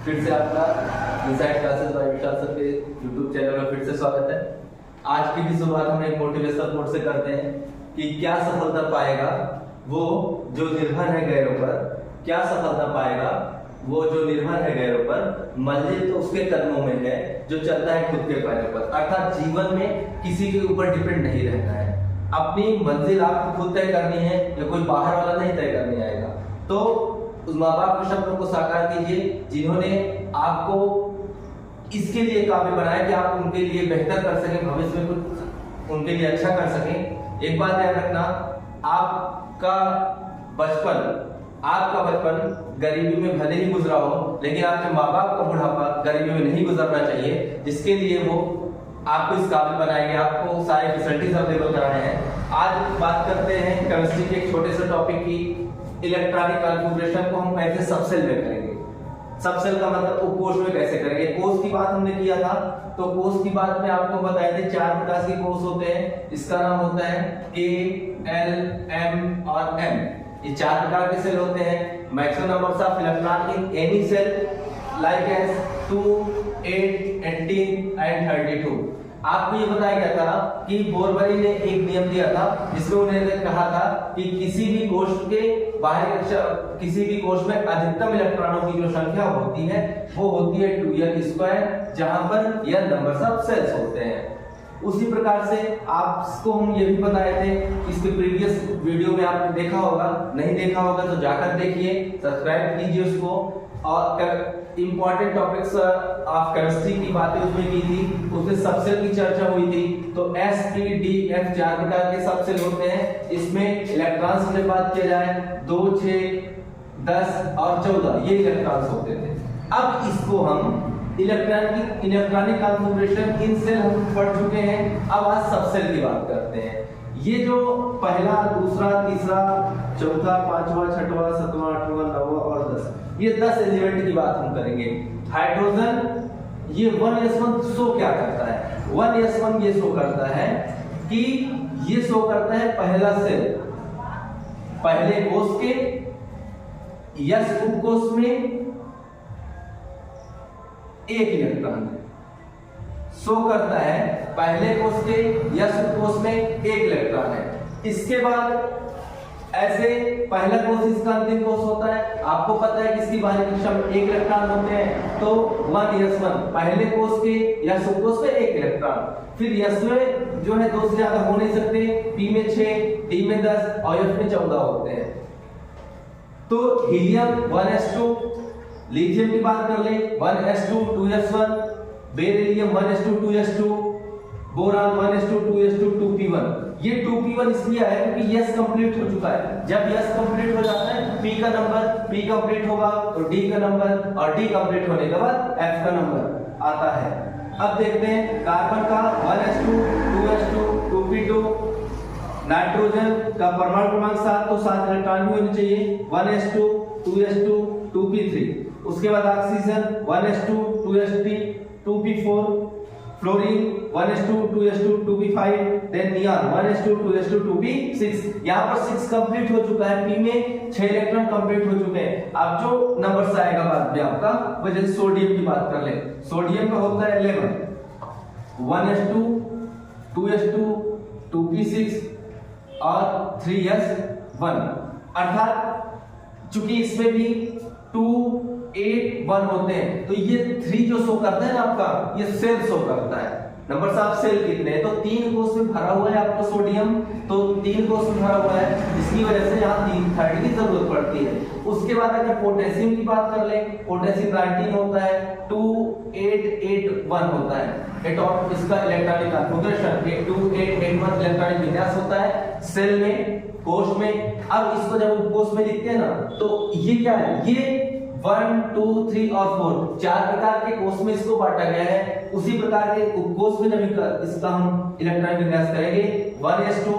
फिर से आपका इनसाइड क्लासेस बाय विशाल सर के यूट्यूब चैनल में फिर से स्वागत है। आज की भी शुरुआत हम एक मोटिवेशनल कोट से करते हैं कि क्या सफलता पाएगा वो जो निर्भर है गैरों पर, क्या सफलता पाएगा वो जो निर्भर है गैरों पर, मंजिल तो उसके कदमों में है जो चलता है खुद के पैरों पर। अर्थात जीवन में किसी के ऊपर डिपेंड नहीं रहना है, अपनी मंजिल आपको खुद तय करनी है, या कोई बाहर वाला नहीं तय करने आएगा। तो उस माँ बाप के सपनों को साकार कीजिए जिन्होंने आपको इसके लिए काबिल बनाया कि आप उनके लिए बेहतर कर सकें, भविष्य में कुछ उनके लिए अच्छा कर सकें। एक बात याद रखना, आपका बचपन गरीबी में भले ही गुजरा हो, लेकिन आपके माँ बाप का बुढ़ापा गरीबी में नहीं गुजरना चाहिए, जिसके लिए वो आपको इस काबिल बनाएंगे, आपको सारी फैसिलिटीज अवेलेबल कराए हैं। आज बात करते हैं केमिस्ट्री के एक छोटे से टॉपिक की, इलेक्ट्रॉनिक कॉन्फ़िगरेशन को हम कैसे सबसेल में करेंगे। सबसेल का मतलब उपकोष में कैसे करेंगे। कोष की बात हमने किया था, तो कोष की बात में आपको बताए थे 4 प्रकार के कोष होते हैं। इसका नाम होता है K, L, M और M। ये 4 प्रकार के सेल होते हैं। Maximum numbers of electron in any shell like as 2, 8, 18 and 32। आपको ये बताया गया था कि बोरबरी ने एक नियम दिया था जिसमें उन्होंने कहा था कि किसी भी कोष में अधिकतम इलेक्ट्रॉनों की जो संख्या होती है वो होती है 2n², जहां पर यह नंबर्स ऑफ सेल्स होते हैं। उसी प्रकार से आपको हम ये भी बताए थे, इसके प्रीवियस वीडियो में आपने देखा होगा, नहीं देखा होगा तो जाकर देखिए, सब्सक्राइब कीजिए उसको। और इंपॉर्टेंट टॉपिक्स ऑफ केमिस्ट्री की बातें उसमें की थी, उसमें सबसेल की चर्चा हुई थी। तो S, P, D, F 4 प्रकार के सबसेल होते हैं। इसमें इलेक्ट्रॉन्स में बात किया जाए 2, 6, 10 और 14 ये इलेक्ट्रॉन्स होते थे। अब इसको हम इलेक्ट्रॉनिक कॉन्फ़िगरेशन इन सेल हम पढ़ चुके हैं। अब आज सबसेल की बात करते हैं। ये जो पहला, दूसरा, तीसरा, चौथा, पांचवा, छठवां, 7वां, 8वां, 9वां और 10, ये 10 एलिमेंट की बात हम करेंगे। हाइड्रोजन ये 1s1 शो क्या करता है? 1s1 ये शो करता है कि ये शो करता है पहला सेल, पहले कोष के यस उपकोष में 1 इलेक्ट्रॉन शो करता है, पहले कोष के यस उपकोष में 1 इलेक्ट्रॉन है। इसके बाद ऐसे पहला कोष इसका अंतिम कोष होता है। आपको पता है कि इसकी बाहरी कक्षा में 1 इलेक्ट्रॉन होते हैं, तो 1s1 पहले कोष के यस उपकोष में 1 इलेक्ट्रॉन। फिर यस में जो है 2 से ज्यादा हो नहीं सकते, P में 6, D में 10 और F में 14 होते हैं। तो हीलियम 1s2, लिथियम की बात कर ले 1s2 2s1, beryllium 1s2 2s2, boron 1s2 2s2 2p1। ये 2p1 इसलिए है क्योंकि यस कंप्लीट हो चुका है। जब यस कंप्लीट हो जाता है p का नंबर p कंप्लीट होगा तो d का नंबर, और d कंप्लीट होने के बाद f का नंबर आता है। अब देखते हैं कार्बन का 1s2 2s2 2p2, नाइट्रोजन का परमाणु क्रमांक 7, तो 7 इलेक्ट्रॉन भी होने चाहिए, 1s2 2s2 2p3। उसके बाद oxygen 1s2 2s3 2p4, fluorine 1s2 2s2 2p5, then neon 1s2 2s2 2p6। यहां पर 6 कंप्लीट हो चुका है, p में 6 इलेक्ट्रॉन कंप्लीट हो चुके हैं। अब जो नंबर्स आएगा बाद में आपका, वजह सोडियम की बात कर ले। सोडियम का होता है 11, 1s2 2s2 2p6 और 3s1। अर्थात चूंकि इसमें भी 2, 8, 1 होते हैं, तो ये 3 जो शो करता है ना आपका, ये सेल शो करता है। नंबर्स ऑफ सेल कितने हैं? तो 3 कोष में भरा हुआ है आपको सोडियम, तो 3 कोष में भरा हुआ है, इसकी वजह से यहाँ 330 की जरूरत पड़ती है। उसके बाद अगर पोटेशियम की बात कर ले, पोटेशियम 19 होता है, 2, 8, 8, 1 होता है। एटॉम इसका इलेक्ट्रॉनिक कॉन्फ़िगरेशन 2, 8, 8, 1 इलेक्ट्रॉनिक विन्यास होता है सेल में, कोष में। अब इसको जब कोष में लिखते हैं ना, तो ये क्या है? ये 1, 2, 3 और 4 4 प्रकार के कोष में इसको बांटा गया है। उसी प्रकार के उपकोष में जब इसका हम इलेक्ट्रॉनिक विन्यास करेंगे 1s2,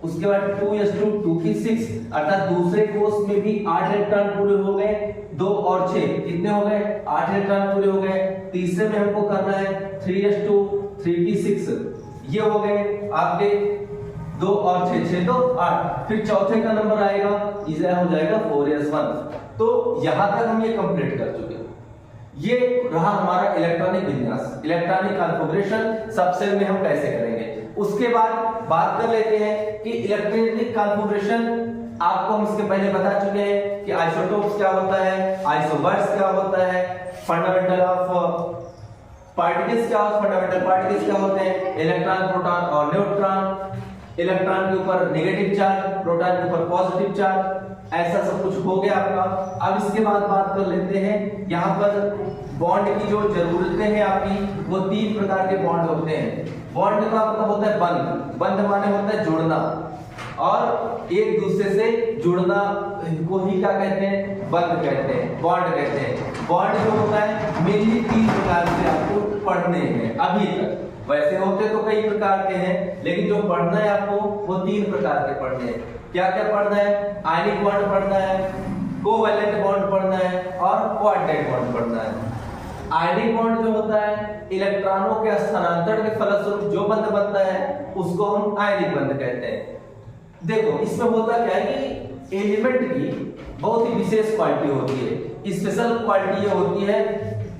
उसके बाद 2s2 2p6, अर्थात दूसरे कोष में भी 8 इलेक्ट्रॉन पूरे हो गए, 2 और 6 कितने हो गए? 8 इलेक्ट्रॉन पूरे हो गए। तीसरे में हमको करना है 3s2 3p6, ये हो गए आपके 2 और 6, 6 तो 8। फिर चौथे का नंबर आएगा, इसे हो जाएगा 4s1। तो यहां तक हम ये कंप्लीट कर चुके हैं। ये रहा हमारा इलेक्ट्रॉनिक विन्यास, इलेक्ट्रॉनिक कॉन्फ़िगरेशन सब सेल में हम कैसे करेंगे। उसके बाद बात कर लेते हैं कि इलेक्ट्रॉनिक कॉन्फ़िगरेशन आपको हम इसके पहले बता चुके हैं कि आइसोटोप्स क्या होता है, आइसोबर्स क्या होता है, फंडामेंटल ऑफ पार्टिकल्स क्या होता है, फंडामेंटल पार्टिकल्स क्या होते हैं, इलेक्ट्रॉन, प्रोटॉन और न्यूट्रॉन, इलेक्ट्रॉन के ऊपर नेगेटिव चार्ज, प्रोटॉन के ऊपर पॉजिटिव चार्ज, ऐसा सब कुछ हो गया आपका। अब इसके बाद बात कर लेते हैं यहाँ पर बॉन्ड की जो जरूरतें हैं आपकी, वो 3 प्रकार के बॉन्ड होते हैं। बॉन्ड का मतलब होता है बंध, बंध माने होता है जोड़ना, और एक दूसरे से जुड़ना को ही क्या कहते हैं, बंध कहते हैं, बॉन्ड कहते हैं। बॉन्ड जो होता है मेनली 3 प्रकार से आपको पढ़ने हैं अभी तक, वैसे होते तो कई प्रकार के हैं, लेकिन जो पढ़ना है आपको वो 3 प्रकार के पढ़ने हैं। क्या क्या पढ़ना है, आयनिक बॉन्ड पढ़ना है, कोवैलेंट बॉन्ड पढ़ना है और क्वाड्रेटिक बॉन्ड पढ़ना है। आयनिक बॉन्ड जो होता है इलेक्ट्रॉनों के स्थानांतरण के फलस्वरूप जो बंध बनता है उसको हम आयनिक बंध कहते हैं। देखो इसमें होता क्या है कि एलिमेंट की बहुत ही विशेष क्वालिटी होती है, स्पेशल क्वालिटी ये होती है,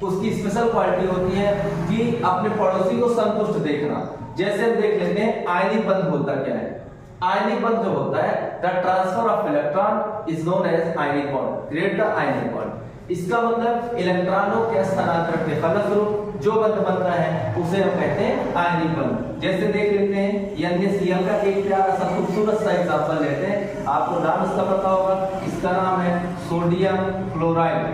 उसकी स्पेशल क्वालिटी होती है कि अपने पड़ोसी को संतुष्ट देखना। जैसे हम देख लेते हैं आयनिक बंध होता क्या है। आयनिक बंध जो होता है the transfer of electron is known as ionic bond, create the ionic bond. इसका मतलब इलेक्ट्रॉनों के स्थानांतरण के फलस्वरूप जो बंध बनता है उसे हम कहते हैं आयनिक बंध। जैसे देख लेते हैं NaCl का एक प्यारा सा खूबसूरत सा एग्जांपल लेते हैं, आपको नाम इसका पता होगा, इसका नाम है सोडियम क्लोराइड।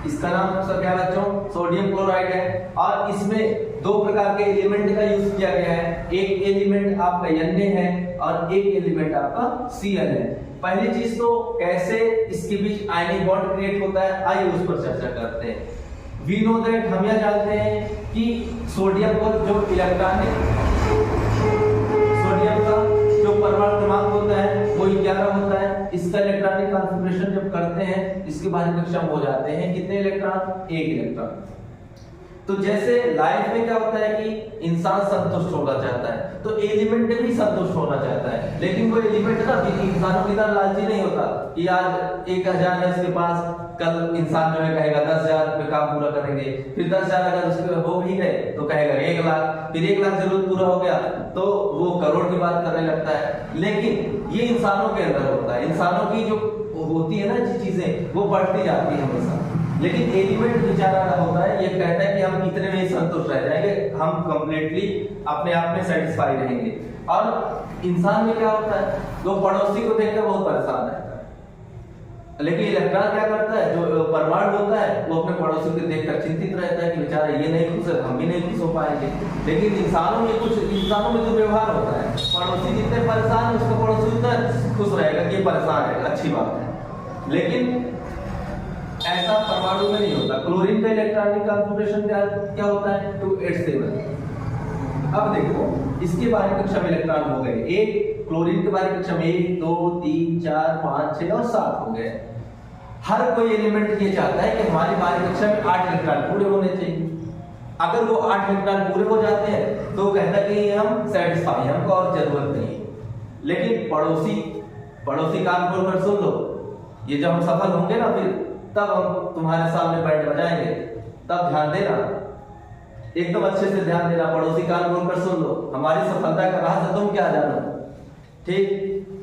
इसका नाम सब क्या बच्चों, सोडियम क्लोराइड है। और इसमें 2 प्रकार के एलिमेंट का यूज किया गया है, एक एलिमेंट आपका Na है और एक एलिमेंट आपका Cl है। पहली चीज तो कैसे इसके बीच आयनिक बॉन्ड क्रिएट होता है, आइए उस पर चर्चा करते हैं। वी नो दैट, हम यह जानते हैं कि सोडियम को जो इलेक्ट्रॉनिक, सोडियम का जो परमाणु क्रमांक होता है वो 11 होता है। इसका इलेक्ट्रॉनिक कॉन्फ़िगरेशन जब करते हैं इसके बाद सक्षम हो जाते हैं कितने इलेक्ट्रॉन, 1 इलेक्ट्रॉन। तो जैसे लाइफ में क्या होता है कि इंसान संतुष्ट होना चाहता है, तो एलिमेंट भी संतुष्ट होना चाहता है, लेकिन वो एलिमेंट ना इंसानों की तरह लालची नहीं होता कि आज 1000 है उसके पास, कल इंसान जो है कहेगा 10,000 पे काम पूरा करेंगे, फिर 10,000 अगर उसके हो भी गए तो कहेगा 1 लाख, फिर 1 लाख जरूर पूरा हो गया तो वो करोड़ की बात करने लगता है। लेकिन ये इंसानों के अंदर होता है, इंसानों की जो होती है ना चीजें वो बढ़ती जाती है हमेशा, लेकिन एलिमेंट बेचारा होता है ये कहता है कि हम इतने में ही संतुष्ट रह जाएंगे, हम कंप्लीटली अपने आप में सेटिस्फाई रहेंगे। और इंसान में क्या होता है, वो पड़ोसी को देखकर बहुत परेशान रहता है, लेकिन इलेक्ट्रॉन क्या करता है, जो परमाणु होता है वो अपने पड़ोसी को देखकर चिंतित रहता है कि बेचारा ये नहीं खुश है, हम भी नहीं खुश हो पाएंगे। लेकिन इंसानों में जो व्यवहार होता है, पड़ोसी जितने परेशान है उसका पड़ोसी उतना खुश रहेगा कि ये परेशान है, अच्छी बात है। लेकिन ऐसा परमाणु में नहीं होता। क्लोरीन का इलेक्ट्रॉनिक कॉन्फ़िगरेशन क्या होता है, 287। अब देखो इसके बारे में कक्षा में इलेक्ट्रॉन हो गए, एक क्लोरीन के बारे में कक्षा में 1 2 3 4 5 6 और 7 हो गए। हर कोई एलिमेंट ये चाहता है कि हमारी बारी कक्षा में 8 इलेक्ट्रॉन पूरे होने चाहिए। अगर वो 8 इलेक्ट्रॉन पूरे हो जाते हैं तो कहता है कि हम सेटिस्फाई, हमको और जरूरत नहीं है। लेकिन पड़ोसी काम कर सुन लो, ये जब हम सफल होंगे ना फिर तब हम तुम्हारे सामने बैंड बजाएंगे, तब ध्यान देना, एकदम अच्छे से ध्यान देना, पड़ोसी कान खोल कर सुन लो, हमारी सफलता का राज तुम क्या जानो, ठीक।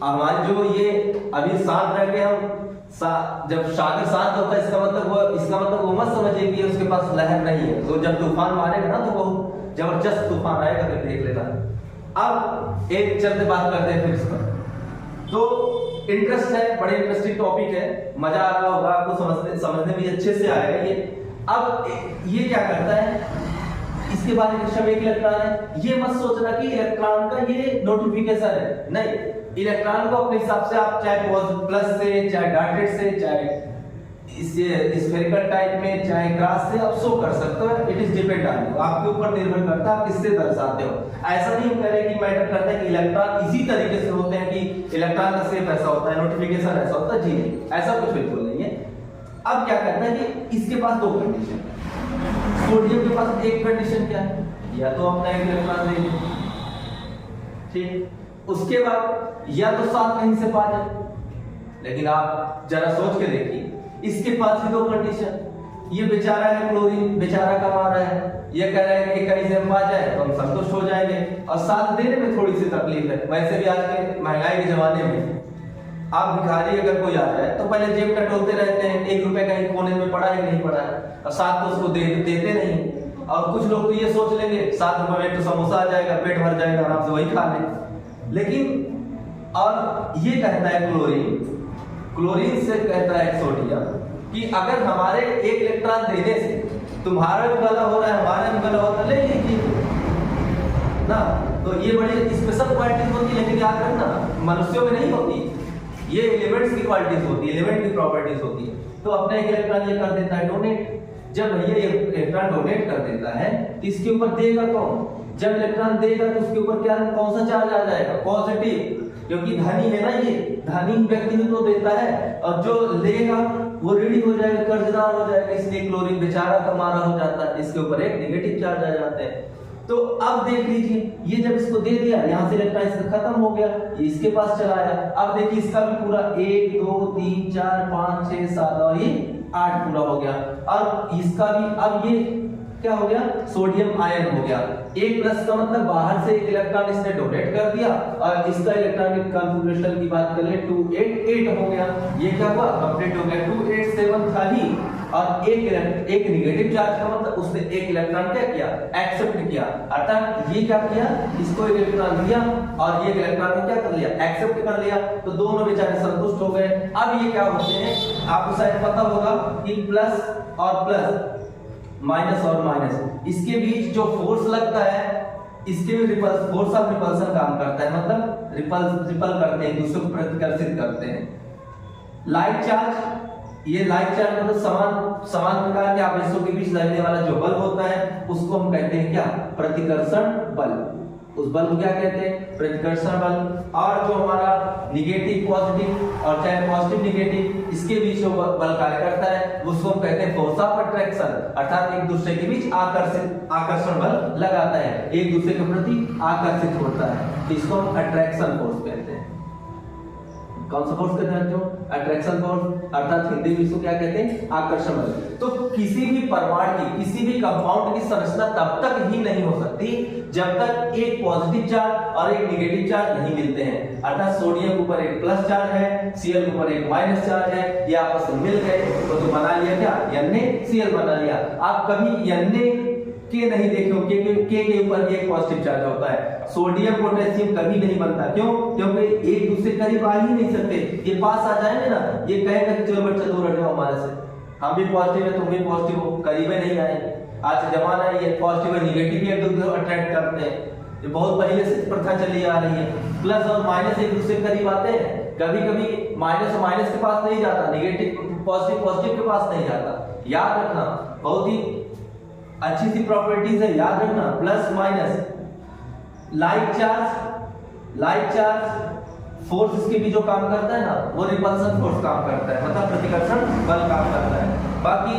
हमारे जो ये अभी शांत रह के हम जब सागर शांत होता है इसका मतलब वो मत समझिए कि उसके पास लहर नहीं है, तो जब तूफान मारेगा ना तो बहुत जबरदस्त तूफान आएगा, फिर देख लेना। अब एक चलते बात करते हैं फिर इस पर। तो इंटरेस्ट है, बड़े इंटरेस्टिंग टॉपिक है, मजा आ रहा होगा आपको, समझने भी अच्छे से आएगा ये। अब ये क्या करता है, इसके बाद में एक इलेक्ट्रॉन है, ये मत सोचना कि इलेक्ट्रॉन का ये नोटिफिकेशन है, नहीं, इलेक्ट्रॉन को अपने हिसाब से आप चाहे प्लस से, चाहे डॉटेड से, चाहे स्फेरिकल टाइप में, चाहे क्रॉस से आप शो कर सकते हो। It is depend on you, आपके ऊपर निर्भर करता है आप किससे दर्शाते हो। ऐसा नहीं हम कह रहे कि मैटर करता है कि इलेक्ट्रॉन इसी तरीके से होते हैं कि इलेक्ट्रॉन का शेप ऐसा होता है, नोटिफिकेशन ऐसा होता है, जी नहीं, ऐसा कुछ बिल्कुल नहीं है। अब क्या करता है कि इसके पास 2 कंडीशन, सोडियम के पास एक कंडीशन क्या है, या तो अपना एक इलेक्ट्रॉन ले लो, ठीक, उसके बाद या तो 7 कहीं से पा जाए। लेकिन आप जरा सोच के देखिए, इसके पास भी 2 कंडीशन, ये बेचारा है क्लोरीन, बेचारा कमा रहा है, ये कह रहा है कि कहीं से हम आ जाए तो हम संतुष्ट हो जाएंगे, और साथ देने में थोड़ी सी तकलीफ है। वैसे भी आज के महंगाई के जमाने में आप भिखारी अगर कोई आ जाए तो पहले जेब टटोलते रहते हैं, 1 रुपए कहीं कोने में पड़ा है नहीं पड़ा है, और साथ तो उसको देते नहीं। और कुछ लोग तो ये सोच लेंगे 7 रुपए में तो समोसा आ जाएगा, पेट भर जाएगा, आराम से वही खा ले। लेकिन और ये कहता है क्लोरीन से कहता है सोडियम कि अगर हमारे 1 इलेक्ट्रॉन देने से तुम्हारा भी भला हो रहा है, हमारा भी भला हो रहा है, ले लीजिए ना। तो ये बड़ी स्पेशल क्वालिटीज होती है, लेकिन याद रखना मनुष्यों में नहीं होती, ये एलिमेंट्स की क्वालिटीज होती है, एलिमेंट की प्रॉपर्टीज होती है। तो अपने 1 इलेक्ट्रॉन ये कर देता है डोनेट। जब ये इलेक्ट्रॉन डोनेट कर देता है तो इसके ऊपर देगा कौन? जब इलेक्ट्रॉन देगा तो उसके ऊपर क्या कौन सा चार्ज आ जाएगा? पॉजिटिव, क्योंकि धनी है ना, ये धनी व्यक्ति तो देता है, और जो लेगा वो ऋणी हो जाएगा, कर्जदार हो जाएगा, इसलिए क्लोरीन बेचारा का मारा हो जाता है, इसके ऊपर एक नेगेटिव चार्ज आ जाते हैं। तो अब देख लीजिए, ये जब इसको दे दिया, यहाँ से इलेक्ट्रॉन इसका खत्म हो गया, ये इसके पास चला आया। अब देखिए इसका भी पूरा 1 2 3 4 5 6 7 और ये 8 पूरा हो गया। और इसका भी अब ये क्या हो गया? सोडियम आयन हो गया। 1 प्लस का मतलब बाहर से 1 इलेक्ट्रॉन इसने डोनेट कर दिया, और इसका इलेक्ट्रॉनिक कॉन्फ़िगरेशन की बात करें 288 हो गया। ये क्या हुआ? कंप्लीट हो गया। 287 था ही, और एक नेगेटिव चार्ज का मतलब उसने 1 इलेक्ट्रॉन क्या किया? एक्सेप्ट किया। अर्थात ये क्या किया? इसको 1 इलेक्ट्रॉन दिया और ये 1 इलेक्ट्रॉन को क्या कर लिया? एक्सेप्ट कर लिया। तो दोनों बेचारे संतुष्ट हो गए। अब ये क्या होते हैं, आपको शायद पता होगा कि प्लस और प्लस, माइनस और माइनस, इसके बीच जो फोर्स लगता है इसके भी फोर्स ऑफ रिपल्सन काम करता है, मतलब रिपल करते हैं, दूसरे को प्रतिकर्षित करते हैं। लाइट चार्ज, ये लाइट चार्ज मतलब समान प्रकार के आवेशों के बीच लगने वाला जो बल होता है उसको हम कहते हैं क्या? प्रतिकर्षण बल। उस बल को क्या कहते हैं? प्रतिकर्षण बल। और जो हमारा निगेटिव पॉजिटिव और चाहे पॉजिटिव निगेटिव, इसके बीच जो बल कार्य करता है उसको हम कहते हैं फोर्स ऑफ अट्रैक्शन, अर्थात एक दूसरे के बीच आकर्षण बल लगाता है, एक दूसरे के प्रति आकर्षित होता है, इसको हम अट्रैक्शन फोर्स कहते हैं। कौन सा फोर्स कहते हैं? जो अट्रैक्शन फोर्स, अर्थात हिंदी में इसको क्या कहते हैं? आकर्षण बल। तो किसी भी परमाणु की, किसी भी कंपाउंड की संरचना तब तक ही नहीं हो सकती जब तक एक पॉजिटिव चार्ज और एक नेगेटिव चार्ज नहीं मिलते हैं। अर्थात सोडियम के ऊपर एक प्लस चार्ज है, Cl के ऊपर एक माइनस चार्ज है, ये आपस में मिल गए तो बना लिया क्या? Na बना लिया। आप कभी Na के नहीं देखे हो, के ऊपर भी एक पॉजिटिव चार्ज होता है। सोडियम पोटेशियम कभी नहीं बनता, क्यों? क्योंकि एक दूसरे करीब आ ही नहीं सकते। ये पास आ जाएंगे ना, ये कहेंगे कि चलो बच्चा दूर हट जाओ हमारे से, हम भी पॉजिटिव है तुम भी पॉजिटिव हो, करीब नहीं आएंगे। आज जमाना है ये पॉजिटिव और निगेटिव भी एक दूसरे को अट्रैक्ट करते हैं, ये बहुत पहले से प्रथा चली आ रही है। प्लस और माइनस एक दूसरे के करीब आते हैं, कभी कभी माइनस माइनस के पास नहीं जाता, निगेटिव पॉजिटिव के पास नहीं जाता। याद रखना, बहुत ही अच्छी सी प्रॉपर्टीज है, याद रखना। Plus minus, light charge force इसके भी जो काम करता है ना, वो रिपल्सन फोर्स काम करता है, मतलब प्रतिकर्षण बल काम करता है। बाकी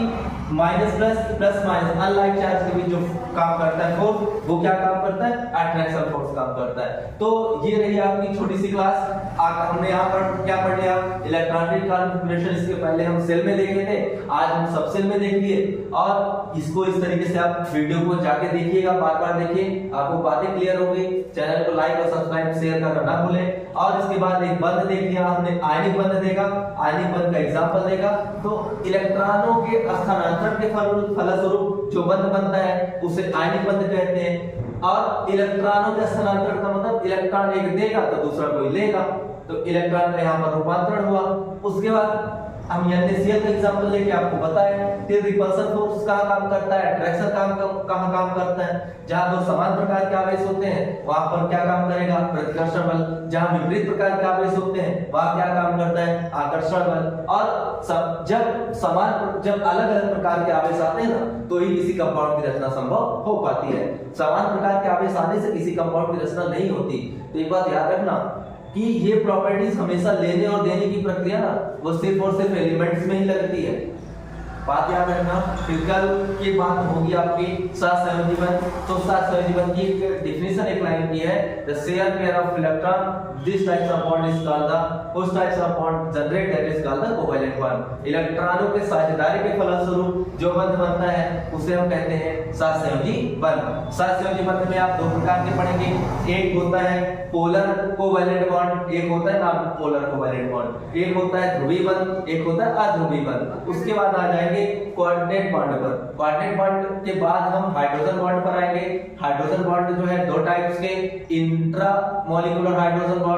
minus plus minus unlit charge के भी जो काम करता है फोर्स, वो क्या काम करता है? अट्रैक्शन फोर्स काम करता है। तो ये रही आपकी छोटी सी क्लास। हमने यहाँ पर क्या पढ़ लिया? Electronic configuration. इसके पहले हम सेल में देखे थे, आज हम सब सेल में देख लिए। और इसको इस तरीके से आप वीडियो को जाके देखिएगा, बार-बार देखिए, आपको बातें क्लियर हो गई। चैनल को लाइक और सब्सक्राइब शेयर करना ना भूलें। और इसके बाद एक बंध देख लिया हमने, आयनिक बंध देखा, आयनिक बंध का एग्जांपल देखा। तो इलेक्ट्रॉनों के स्थानांतरण के फलस्वरूप जो बंध बनता है उसे आयनिक बंध कहते हैं। और इलेक्ट्रॉनों के स्थानांतरण का मतलब इलेक्ट्रॉन एक देगा तो दूसरा कोई लेगा, तो इलेक्ट्रॉन का यहाँ पर रूपांतरण हुआ। उसके बाद हम NaCl का एग्जांपल लेके आपको बताया। फिर रिपल्सन फोर्स कहाँ काम करता है, अट्रैक्शन कहाँ काम करता है। जहाँ दो समान प्रकार के आवेश होते हैं वहां पर क्या काम करेगा? प्रतिकर्षण बल। जहाँ विपरीत प्रकार के आवेश होते हैं वहां क्या काम करता है? आकर्षण बल। और जब अलग अलग प्रकार के आवेश आते हैं ना, तो ही किसी कंपाउंड की रचना संभव हो पाती है। समान प्रकार के आवेश आने से किसी कंपाउंड की रचना नहीं होती। तो एक बात याद रखना कि ये प्रॉपर्टीज हमेशा लेने और देने की प्रक्रिया ना, वो सिर्फ और सिर्फ एलिमेंट्स में ही लगती है। बात याद रखना। फिजिकल की बात होगी आपकी सहसंयोजी जीवन, तो सहसंयोजी जीवन की एक डेफिनेशन एक लाइन की है, the share pair of electron this types of bond is called the उस types of bond generate that is called the covalent bond. इलेक्ट्रॉनों के साझेदारी के फलस्वरूप जो बंध बनता है उसे हम कहते हैं सहसंयोजी बंध। सहसंयोजी बंध में आप दो प्रकार के पढ़ेंगे, एक होता है पोलर कोवैलेंट बॉन्ड, एक होता है नॉन पोलर कोवैलेंट बॉन्ड। एक होता है ध्रुवीय बंध, एक होता है अध्रुवीय बंध। उसके बाद आ जाएंगे कोऑर्डिनेट बॉन्ड पर। कोऑर्डिनेट बॉन्ड के बाद हम हाइड्रोजन बॉन्ड पर आएंगे। हाइड्रोजन बॉन्ड जो है दो टाइप्स के, इंट्रा मॉलिक्यूलर हाइड्रोजन बॉन्ड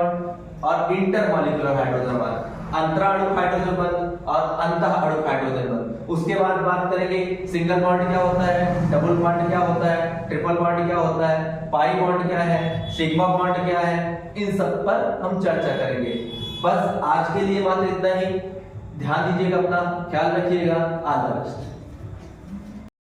और इंटर मॉलिक्यूलर हाइड्रोजन बॉन्ड, अंतराणु हाइड्रोजन बॉन्ड और अंतः अणु हाइड्रोजन बॉन्ड। उसके बाद बात करेंगे सिंगल बॉन्ड क्या होता है, डबल बॉन्ड क्या होता है, ट्रिपल बॉन्ड क्या होता है, पाई बॉन्ड क्या है, सिग्मा बॉन्ड क्या है, इन सब पर हम चर्चा करेंगे। बस आज के लिए मात्र इतना ही। ध्यान दीजिएगा, अपना ख्याल रखिएगा। All the best.